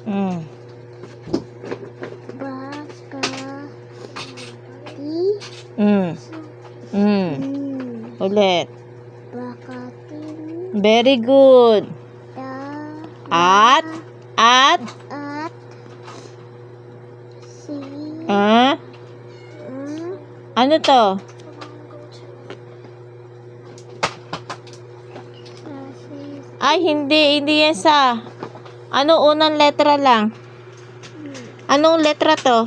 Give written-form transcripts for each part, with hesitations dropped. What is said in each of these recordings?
Mm. Mm. Mm. Ulit. Very good. At ano to? Ay, hindi yan sa. Ano unang letra lang? Anong letra to?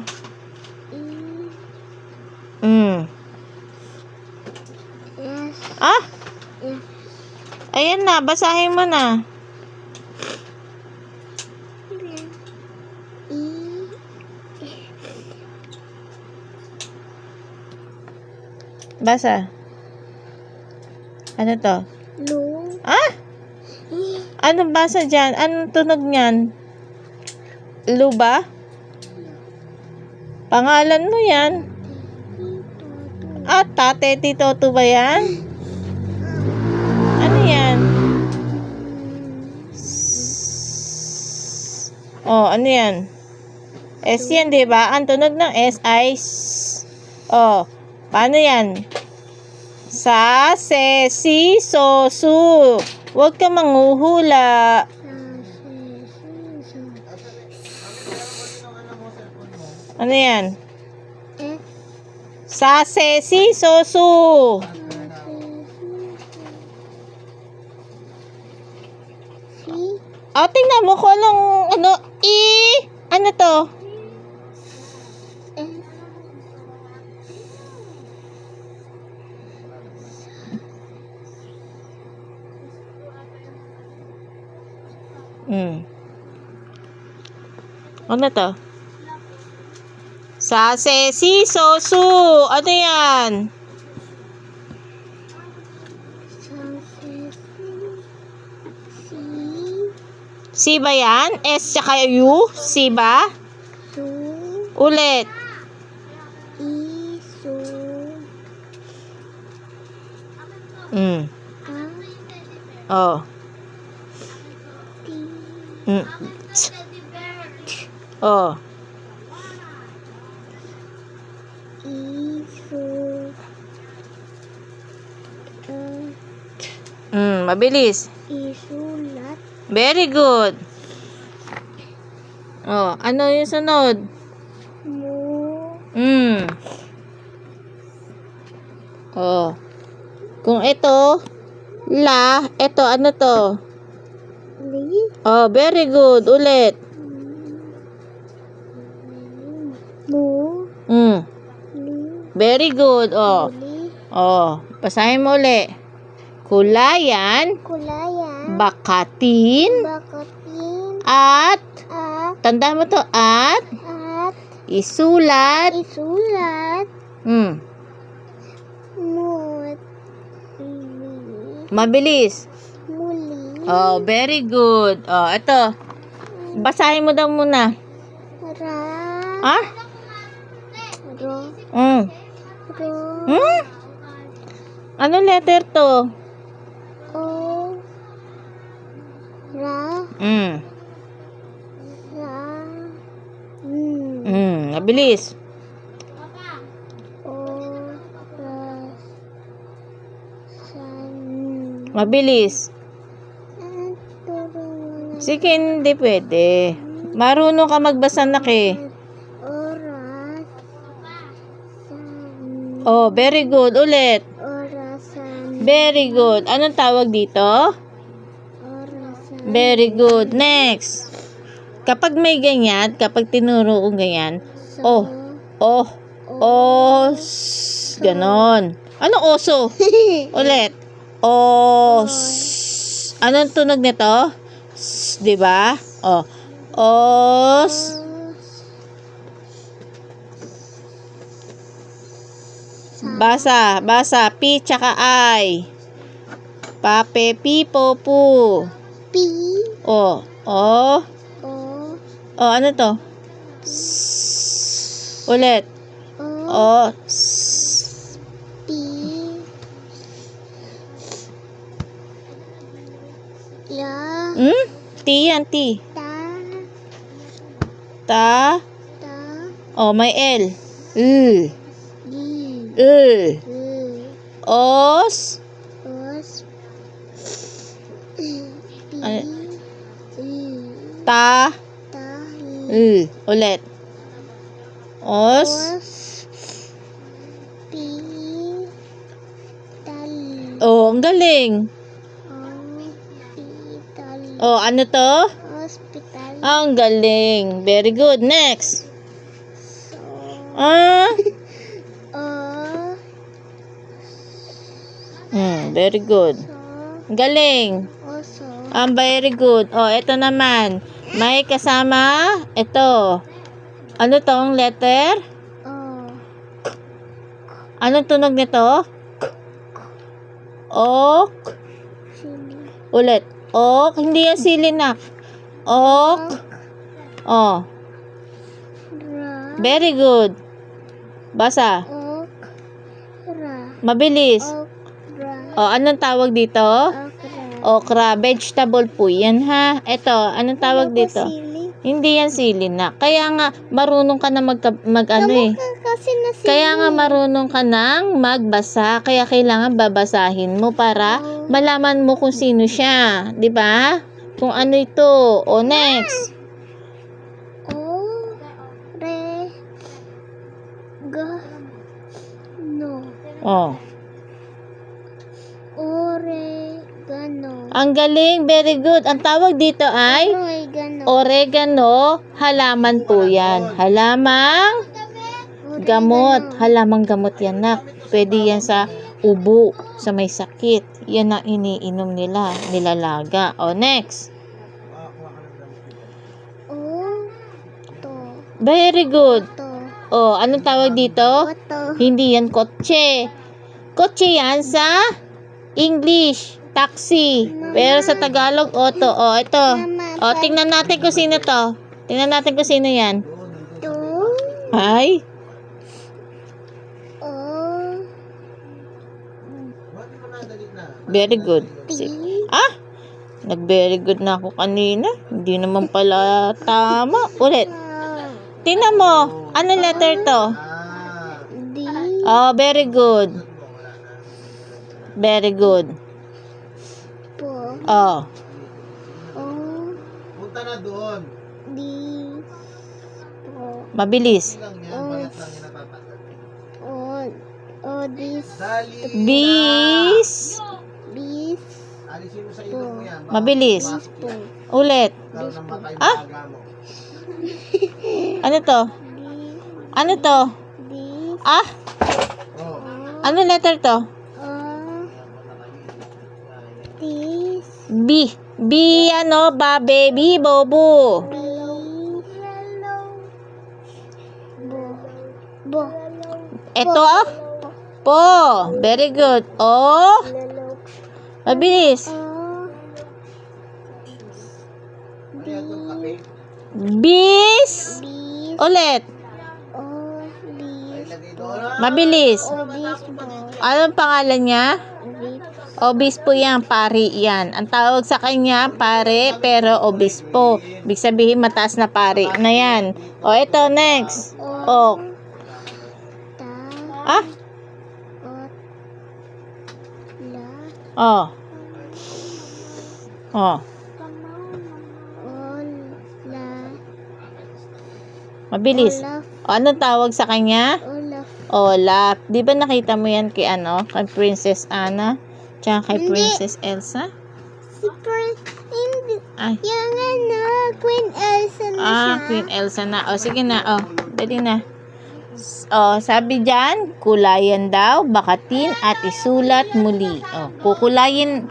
Ah? Ayan na, basahin mo na. Basa. Ano to? Ah? Anong basa dyan? Anong tunog niyan? Lu ba? Pangalan mo yan. Ah, Tate Tito ba yan? Ano yan? Oh, ano yan? S yan, di ba? Ang tunog ng S ay S. Oh, paano yan? Sa, se, si, so, su. Huwag ka manghuhula. Ano yan? Sa, se, si, so, su. Oh, tingnan mo kung ano, ano to? Ano to? Sa, se, si, so, su. Ano yan? Si ba yan? S tsaka U? Si ba? Ulit. Oh. Oh. Mabilis. Isulat. Very good. Oh, ano yung sunod? Oh. Kung ito, ito, ano to? Li. Oh, very good. Ulit. Mu. Li. Very good. Oh. Li. Oh, basahin mo ulit. Kulayan. Bakatin. At. Tanda mo to. At. Isulat. Mabilis. Muli. Oh, very good. Oh, ito. Basahin mo daw muna. Ah? Anong letter to? Mabilis. Mabilis. Sige, hindi pwede. Marunong ka magbasa na Oh, very good. Ulit. Very good. Anong tawag dito? Very good. Next. Kapag may ganyan, kapag tinuro kong ganyan, ganon. Anong oso? Ulit. Anong tunog nito? Di ba? Basa. P tsaka I. Pape, pipo, pu. Ano to? Ulit. T yan, T. Ta. Ta. Oh, may L. Gi. E. Os. Os. Pi. Ano? I. Ta. Ta. Ulit. Os. Os. Pi. Tal. Oh, ang galing. Hospital. Oh, ano to? Hospital. Ang galing. Very good. Next. So. Ah. O. Very good. So. Galing. Oso. Very good. Oh, ito naman. May kasama. Ito. Ano tong letter? O. Anong tunog nito? Ok. Sili. Ulit. Ok. Hindi yan silinak. Ok. Oh. Ra. Very good. Basa. Ok. Ra. Mabilis. Okra. Oh, anong tawag dito? Okra. Okra. Vegetable po yan, ha? Ito, anong tawag dito? Sili. Hindi yan silinak. Kaya nga, marunong ka na mag-ano eh. Kasi na sili. Kaya nga marunong ka nang magbasa, kaya kailangan babasahin mo para malaman mo kung sino siya, 'di ba? Kung ano ito. O next. O. Re. Ga. No. Oh. Oregano. Ang galing, very good. Ang tawag dito ay Oregano. oregano, halaman po 'yan. Halamang gamot. Halamang gamot 'yan, nak. Pwede 'yan sa ubo, sa may sakit. Yan ang iniinom nila, nilalaga. O next. Oto. Very good. To. Oh, anong tawag dito? Oto. Hindi yan kotse. Kotse yan sa English. Taxi. Pero sa Tagalog, auto. Oh, ito. Oh, tingnan natin kung sino to. Tingnan natin kung sino yan. To. Ay. O. Very good. Ti. Ah? Nag-very good na ako kanina. Hindi naman pala tama. Ulit. Tingnan mo. Ano letter to? Di. Oh, very good. Very good. Po. Oh. O. Punta na doon. Di. Po. Mabilis. Lang yan, bayat lang yan natatanggal. O. O. Dis. Dali. Bis. Bis. Alisin mo sa ilong mo yan. Baka Mabilis. pumasok Po. yan. Ulit. Karoon ng matay Ah? na aga mo. Ano to? Di. Ano to? Dis. Ah? Oh. Ano letter to? O. Dis. B. B ano ba, baby? Bobo. Bi. Bo. Bo. Ito ah? Po. Very good. O. Mabilis. O. Kaya itong kape. Bis. Bis. Ulit. O. Bis. Lagay doon. Mabilis. O. Bis. Bo. Anong pangalan niya? Bis. Obispo yan, pari yan. Ang tawag sa kanya, pare, pero obispo. Ibig sabihin, mataas na pari na yan. O, ito, next. O. Ta. Ah? Ot. La. O. O. Ol. La. Mabilis. Olaf. O, anong tawag sa kanya? Olaf. Olaf. Di ba nakita mo yan kay ano? Kay Princess Anna? Tsaka kay Hindi. Princess Elsa? Si hindi. Ay. Yung ano, Queen Elsa na siya. Queen Elsa na. O, sige na. O, dali na. O, sabi dyan, kulayan daw, bakatin at isulat muli. O, kukulayan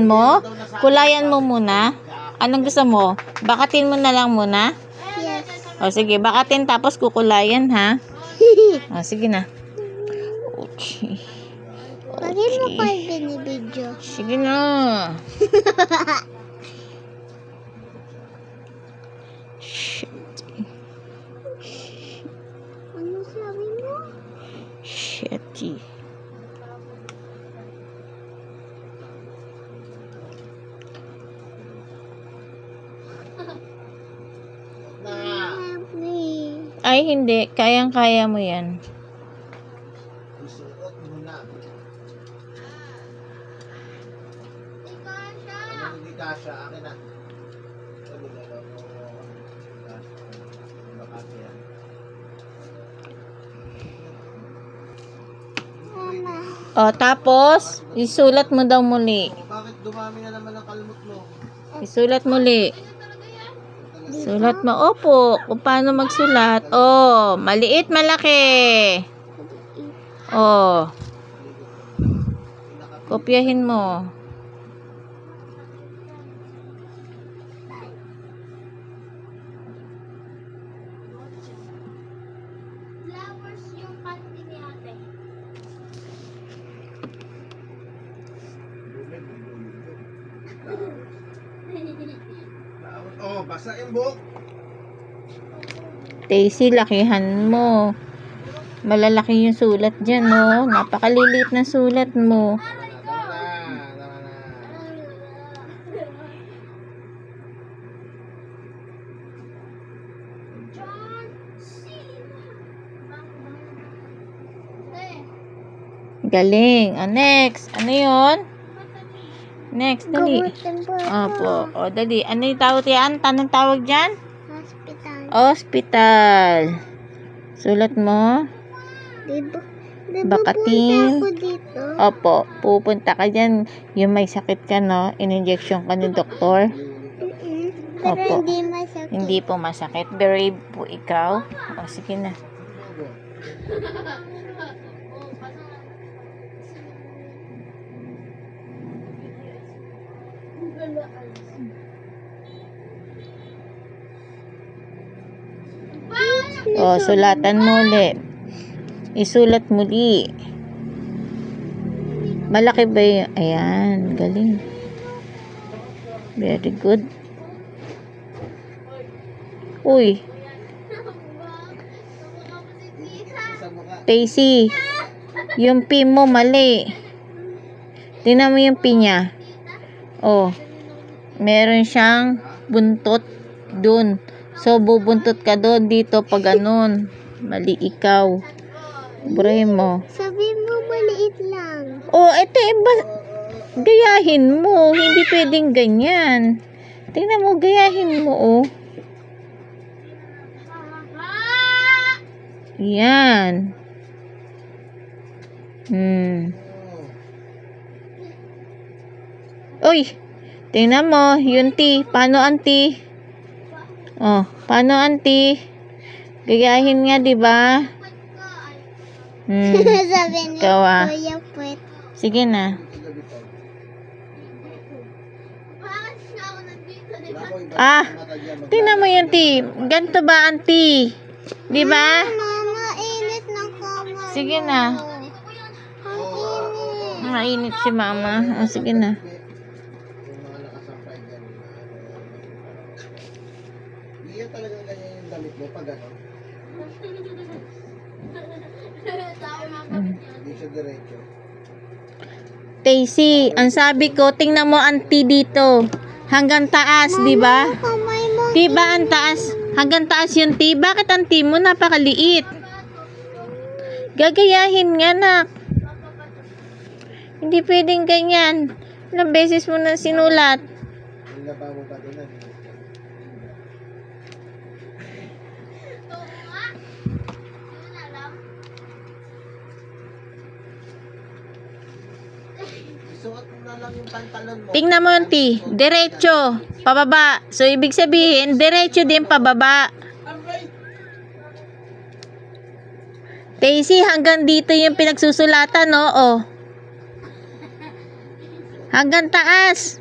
mo. Kulayan mo muna. Anong gusto mo? Bakatin mo na lang muna. Yes. O, sige, bakatin tapos kukulayan, ha? O, sige na. Okay. Bakit mo pa binibidyo? Sige na. Shit. Ano sabi mo? Shitty. Na. Ay, hindi. Kayang-kaya mo yan. Isuot mo na. Ano hindi kasha? Akin na. Sabi na lang. Baka siya. Mama. O, tapos, isulat mo daw muli. Bakit dumami na naman ang kalmot mo? Isulat muli. Sulat mo. Opo. Kung paano magsulat. Oh, maliit, malaki. Oh. Kopyahin mo. Flowers yung panty ni ate. Oh, basa yung buhok. Daisy, lakihan mo. Malalaki yung sulat dyan, no? Napakaliliit na sulat mo. John Cena. Galing. Next. Ano yun? Next, dali. Opo. O, dali. Ano yung tawag yan? Tanong tawag dyan? Hospital. Hospital. Sulat mo. Diba? Bakatin. Ako dito. Opo. Pupunta ka dyan. Yung may sakit ka, no? In-injection ka ng doktor. Pero Opo. hindi masakit. Hindi po masakit. Brave po ikaw. O, sige na. O, sulatan mo ulit. Isulat muli. Malaki ba yun? Ayan, galing. Very good. Uy, Sa mukha. Daisy, yung P mo mali. Tingnan mo yung P niya. Oh, meron siyang buntot dun. So, bubuntot ka doon dito pag ganun. Mali ikaw. Buray mo. Sabi mo maliit lang. Oh, ito iba. Gayahin mo. Hindi pwedeng ganyan. Tingnan mo, gayahin mo, oh. Yan. Uy, tingnan mo, yung T. Paano ang T? Oh, paano ang T? Gayahin nga, di ba? Sabi ni Ikaw, ah. Kuya Puwet. Sige na. Bakit siya ako nandito? Ah, tingnan mo yung T. Ganito ba ang T? Di ba? Mama, init ng kamay. Sige na. Ang init. Mainit si mama. Oh, sige na. Yung mga nakasampay dyan. Hindi yan talagang ganyan yung damit mo pag ano. Hindi siya diretso. Daisy, ang sabi ko, tingnan mo ang T dito. Hanggang taas, di ba? Kamay mo. Di ba ang taas? Hanggang taas yung T. Bakit ang T mo napakaliit? Gagayahin nga, nak. Hindi pwedeng ganyan. Ilang beses mo na sinulat. Yung laba mo pa din. Isuot mo na lang yung pantalon mo. Tingnan mo yung T. Diretso. Pababa. So, ibig sabihin, diretso din pababa. Daisy, hanggang dito yung pinagsusulatan, no? Oh. Hanggang taas.